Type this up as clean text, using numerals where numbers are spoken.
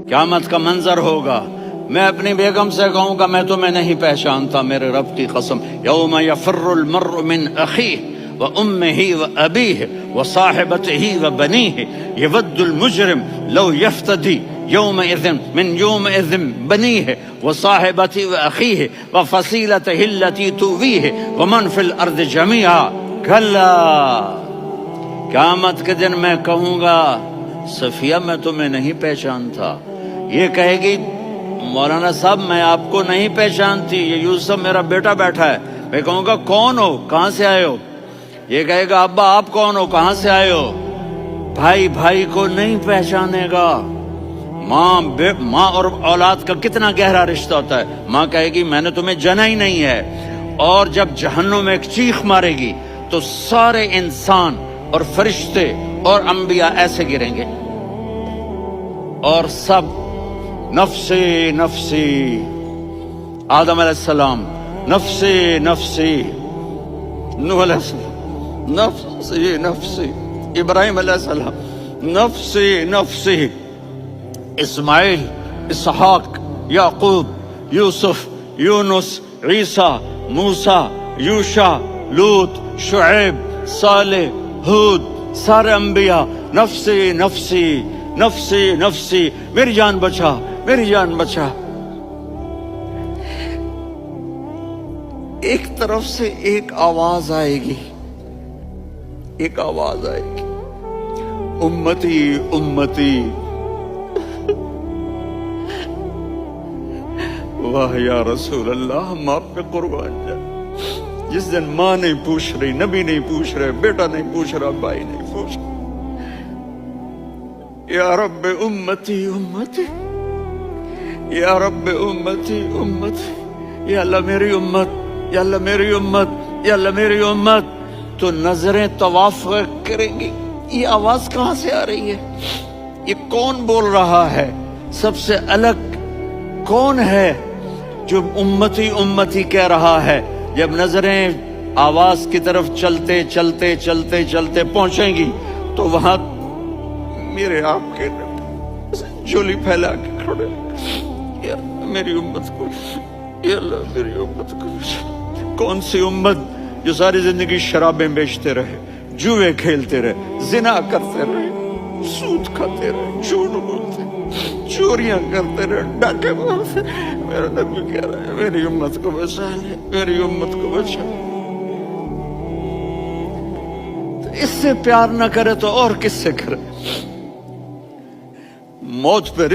क़यामत का मंजर होगा, मैं अपनी बेगम से कहूँगा मैं तुम्हें नहीं पहचानता, मेरे रब की कसम। यौम यफ़िर्रुल मर्उ मिन अख़ीहि व उम्मिही व अबीही व साहिबतिही व बनीही यवद्दुल मुजरिम लौ यफ्तदी यौमइज़िन मिन यौमइज़िन बनीही व साहिबतिही व अख़ीही व फ़सीलतिही अल्लती तुवीही व मन फ़िल अर्ज़ि जमीआ। कल्ला, क़यामत के दिन मैं कहूँगा सफिया मैं तुम्हें नहीं पहचानता। ये कहेगी मौलाना साहब मैं आपको नहीं पहचानती, ये यूसुफ मेरा बेटा बैठा है। मैं कहूँगा कौन हो, कहाँ से आए हो? ये कहेगा अब्बा आप कौन हो, कहाँ से आए हो? भाई भाई को नहीं पहचानेगा। माँ और औलाद का कितना गहरा रिश्ता होता है। माँ कहेगी मैंने तुम्हें जना ही नहीं है। और जब जहन्नुम में एक चीख मारेगी तो सारे इंसान और फरिश्ते और अंबिया ऐसे गिरेंगे और सब नफ्सी नफ्सी, आदम अलैहिस्सलाम नफ्सी नफ्सी, नूह अलैहिस्सलाम नफ्सी नफ्सी, इब्राहिम अलैहिस्सलाम नफ्सी नफ्सी, इस्माइल, इसहाक, याकूब, यूसुफ, यूनुस, ईसा, मूसा, यूशा, लूत, शुएब, सालेह, हूद, सारे अंबिया नफ्सी नफ्सी नफ्सी नफ्सी, मेरी जान बचा, मेरी जान बचा। एक तरफ से एक आवाज आएगी, एक आवाज आएगी, उम्मती उम्मती। वाह या रसूल अल्लाह, हम आप पे कुर्बान जाए। जिस दिन माँ नहीं पूछ रही, नबी नहीं पूछ रहे, बेटा नहीं पूछ रहा, भाई नहीं पूछ रहा, या रब्बे उम्मती उम्मती, या रब्बे उम्मती उम्मती, या अल्लाह मेरी उम्मत, या अल्लाह मेरी उम्मत, या अल्लाह मेरी उम्मत। तो नजरें तवाफ करेंगी, ये आवाज कहाँ से आ रही है? ये कौन बोल रहा है? सबसे अलग कौन है जो उम्मती उम्मती कह रहा है? जब नजरें आवाज की तरफ चलते चलते चलते चलते पहुंचेंगी तो वहां मेरे आपके झोली फैला के खड़े, या मेरी उम्मत को, या अल्लाह मेरी उम्मत को। कौन सी उम्मत जो सारी जिंदगी शराबें बेचते रहे, जुए खेलते रहे, जिना करते रहे, सूद खाते रहे, झूठ बोलते, चोरियां करते रहे, डाके मारते। मेरा नबी कह रहा है मेरी उम्मत को बचा ले, मेरी उम्मत को बचा। तो इससे प्यार न करे तो और किससे करे? मौत पे